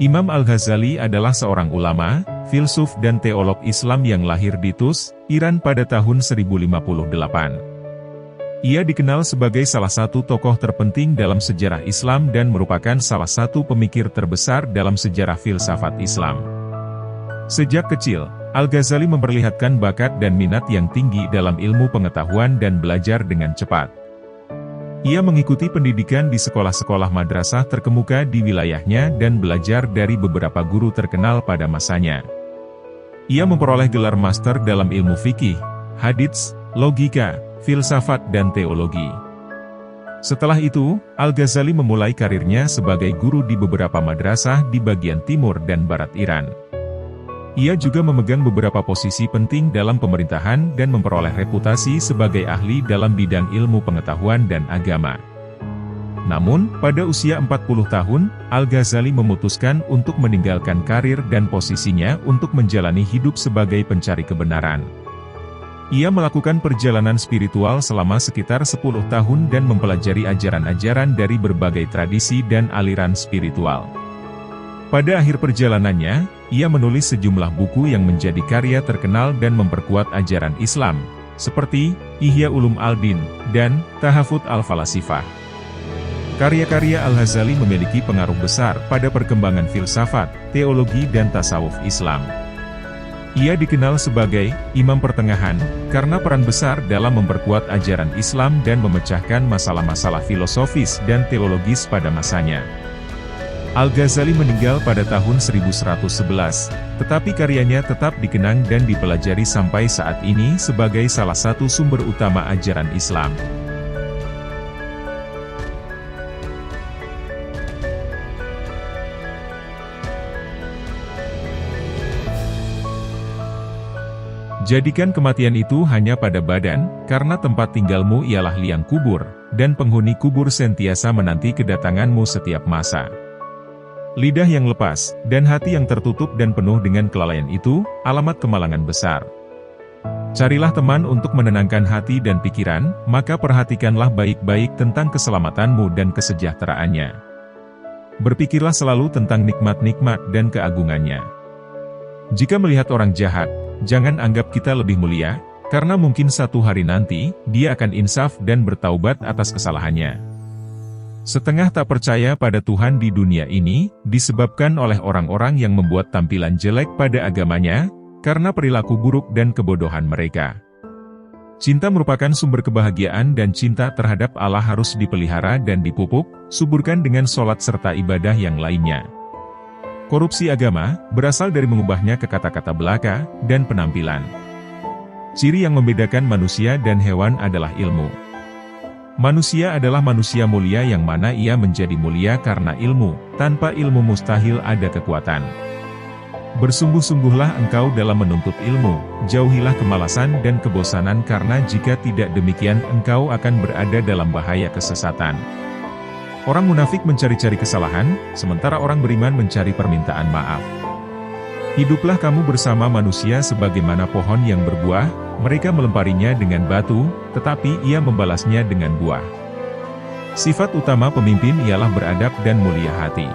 Imam Al-Ghazali adalah seorang ulama, filsuf dan teolog Islam yang lahir di Tus, Iran pada tahun 1058. Ia dikenal sebagai salah satu tokoh terpenting dalam sejarah Islam dan merupakan salah satu pemikir terbesar dalam sejarah filsafat Islam. Sejak kecil, Al-Ghazali memperlihatkan bakat dan minat yang tinggi dalam ilmu pengetahuan dan belajar dengan cepat. Ia mengikuti pendidikan di sekolah-sekolah madrasah terkemuka di wilayahnya dan belajar dari beberapa guru terkenal pada masanya. Ia memperoleh gelar master dalam ilmu fikih, hadits, logika, filsafat dan teologi. Setelah itu, Al-Ghazali memulai karirnya sebagai guru di beberapa madrasah di bagian timur dan barat Iran. Ia juga memegang beberapa posisi penting dalam pemerintahan dan memperoleh reputasi sebagai ahli dalam bidang ilmu pengetahuan dan agama. Namun, pada usia 40 tahun, Al-Ghazali memutuskan untuk meninggalkan karir dan posisinya untuk menjalani hidup sebagai pencari kebenaran. Ia melakukan perjalanan spiritual selama sekitar 10 tahun dan mempelajari ajaran-ajaran dari berbagai tradisi dan aliran spiritual. Pada akhir perjalanannya, ia menulis sejumlah buku yang menjadi karya terkenal dan memperkuat ajaran Islam, seperti Ihya Ulum al-Din dan Tahafut al-Falasifah. Karya-karya Al-Ghazali memiliki pengaruh besar pada perkembangan filsafat, teologi dan tasawuf Islam. Ia dikenal sebagai Imam Pertengahan, karena peran besar dalam memperkuat ajaran Islam dan memecahkan masalah-masalah filosofis dan teologis pada masanya. Al-Ghazali meninggal pada tahun 1111, tetapi karyanya tetap dikenang dan dipelajari sampai saat ini sebagai salah satu sumber utama ajaran Islam. Jadikan kematian itu hanya pada badan, karena tempat tinggalmu ialah liang kubur, dan penghuni kubur sentiasa menanti kedatanganmu setiap masa. Lidah yang lepas, dan hati yang tertutup dan penuh dengan kelalaian itu, alamat kemalangan besar. Carilah teman untuk menenangkan hati dan pikiran, maka perhatikanlah baik-baik tentang keselamatanmu dan kesejahteraannya. Berpikirlah selalu tentang nikmat-nikmat dan keagungannya. Jika melihat orang jahat, jangan anggap kita lebih mulia, karena mungkin satu hari nanti, dia akan insaf dan bertaubat atas kesalahannya. Setengah tak percaya pada Tuhan di dunia ini, disebabkan oleh orang-orang yang membuat tampilan jelek pada agamanya, karena perilaku buruk dan kebodohan mereka. Cinta merupakan sumber kebahagiaan dan cinta terhadap Allah harus dipelihara dan dipupuk, suburkan dengan sholat serta ibadah yang lainnya. Korupsi agama, berasal dari mengubahnya ke kata-kata belaka, dan penampilan. Ciri yang membedakan manusia dan hewan adalah ilmu. Manusia adalah manusia mulia yang mana ia menjadi mulia karena ilmu, tanpa ilmu mustahil ada kekuatan. Bersungguh-sungguhlah engkau dalam menuntut ilmu, jauhilah kemalasan dan kebosanan karena jika tidak demikian engkau akan berada dalam bahaya kesesatan. Orang munafik mencari-cari kesalahan, sementara orang beriman mencari permintaan maaf. Hiduplah kamu bersama manusia sebagaimana pohon yang berbuah, mereka melemparinya dengan batu, tetapi ia membalasnya dengan buah. Sifat utama pemimpin ialah beradab dan mulia hati.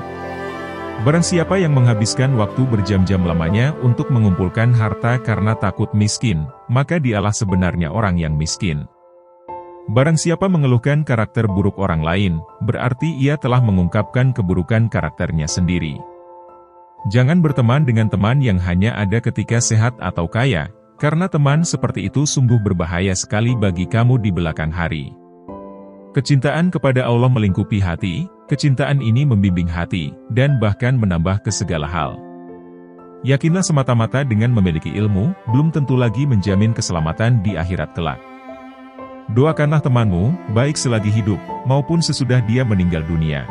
Barang siapa yang menghabiskan waktu berjam-jam lamanya untuk mengumpulkan harta karena takut miskin, maka dialah sebenarnya orang yang miskin. Barang siapa mengeluhkan karakter buruk orang lain, berarti ia telah mengungkapkan keburukan karakternya sendiri. Jangan berteman dengan teman yang hanya ada ketika sehat atau kaya, karena teman seperti itu sungguh berbahaya sekali bagi kamu di belakang hari. Kecintaan kepada Allah melingkupi hati, kecintaan ini membimbing hati, dan bahkan menambah ke segala hal. Yakinlah semata-mata dengan memiliki ilmu, belum tentu lagi menjamin keselamatan di akhirat kelak. Doakanlah temanmu, baik selagi hidup, maupun sesudah dia meninggal dunia.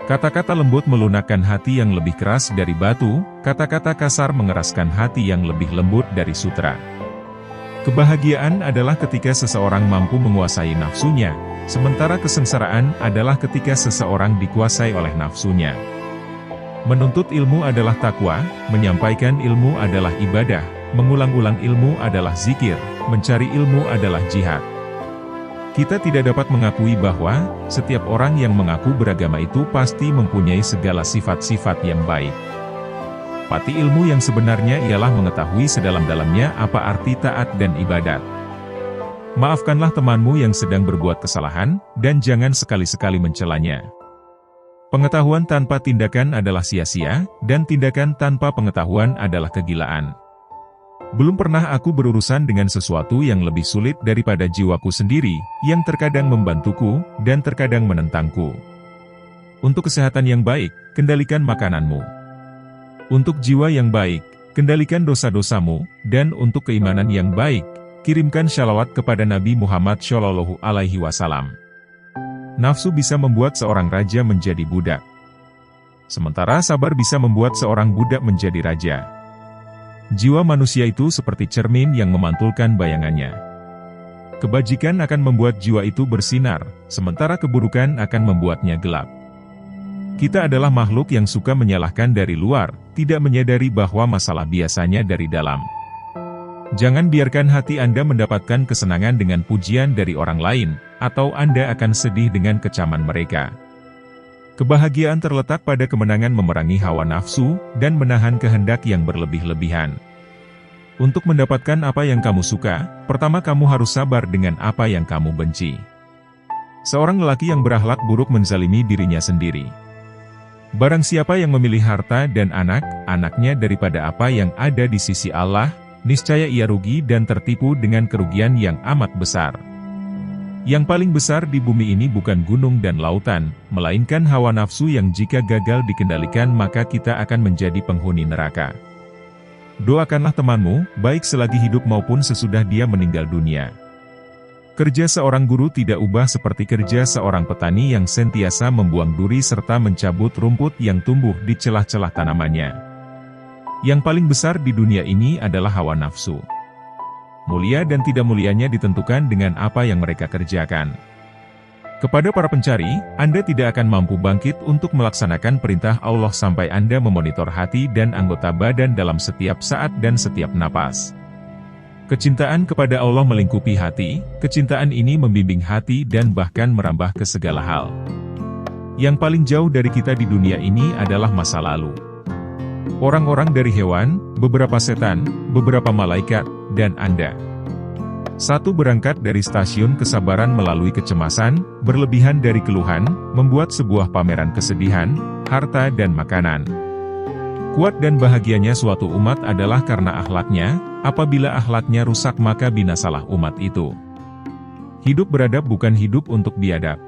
Kata-kata lembut melunakkan hati yang lebih keras dari batu, kata-kata kasar mengeraskan hati yang lebih lembut dari sutra. Kebahagiaan adalah ketika seseorang mampu menguasai nafsunya, sementara kesengsaraan adalah ketika seseorang dikuasai oleh nafsunya. Menuntut ilmu adalah takwa, menyampaikan ilmu adalah ibadah, mengulang-ulang ilmu adalah zikir, mencari ilmu adalah jihad. Kita tidak dapat mengakui bahwa setiap orang yang mengaku beragama itu pasti mempunyai segala sifat-sifat yang baik. Pati ilmu yang sebenarnya ialah mengetahui sedalam-dalamnya apa arti taat dan ibadat. Maafkanlah temanmu yang sedang berbuat kesalahan, dan jangan sekali-sekali mencelanya. Pengetahuan tanpa tindakan adalah sia-sia, dan tindakan tanpa pengetahuan adalah kegilaan. Belum pernah aku berurusan dengan sesuatu yang lebih sulit daripada jiwaku sendiri, yang terkadang membantuku, dan terkadang menentangku. Untuk kesehatan yang baik, kendalikan makananmu. Untuk jiwa yang baik, kendalikan dosa-dosamu, dan untuk keimanan yang baik, kirimkan shalawat kepada Nabi Muhammad Shallallahu Alaihi Wasallam. Nafsu bisa membuat seorang raja menjadi budak. Sementara sabar bisa membuat seorang budak menjadi raja. Jiwa manusia itu seperti cermin yang memantulkan bayangannya. Kebajikan akan membuat jiwa itu bersinar, sementara keburukan akan membuatnya gelap. Kita adalah makhluk yang suka menyalahkan dari luar, tidak menyadari bahwa masalah biasanya dari dalam. Jangan biarkan hati Anda mendapatkan kesenangan dengan pujian dari orang lain, atau Anda akan sedih dengan kecaman mereka. Kebahagiaan terletak pada kemenangan memerangi hawa nafsu, dan menahan kehendak yang berlebih-lebihan. Untuk mendapatkan apa yang kamu suka, pertama kamu harus sabar dengan apa yang kamu benci. Seorang lelaki yang berakhlak buruk menzalimi dirinya sendiri. Barang siapa yang memilih harta dan anak-anaknya daripada apa yang ada di sisi Allah, niscaya ia rugi dan tertipu dengan kerugian yang amat besar. Yang paling besar di bumi ini bukan gunung dan lautan, melainkan hawa nafsu yang jika gagal dikendalikan maka kita akan menjadi penghuni neraka. Doakanlah temanmu, baik selagi hidup maupun sesudah dia meninggal dunia. Kerja seorang guru tidak ubah seperti kerja seorang petani yang sentiasa membuang duri serta mencabut rumput yang tumbuh di celah-celah tanamannya. Yang paling besar di dunia ini adalah hawa nafsu. Mulia dan tidak mulianya ditentukan dengan apa yang mereka kerjakan. Kepada para pencari, Anda tidak akan mampu bangkit untuk melaksanakan perintah Allah sampai Anda memonitor hati dan anggota badan dalam setiap saat dan setiap napas. Kecintaan kepada Allah melingkupi hati, kecintaan ini membimbing hati dan bahkan merambah ke segala hal. Yang paling jauh dari kita di dunia ini adalah masa lalu. Orang-orang dari hewan, beberapa setan, beberapa malaikat, dan Anda. Satu berangkat dari stasiun kesabaran melalui kecemasan, berlebihan dari keluhan, membuat sebuah pameran kesedihan, harta dan makanan. Kuat dan bahagianya suatu umat adalah karena akhlaknya, apabila akhlaknya rusak maka binasalah umat itu. Hidup beradab bukan hidup untuk biadab.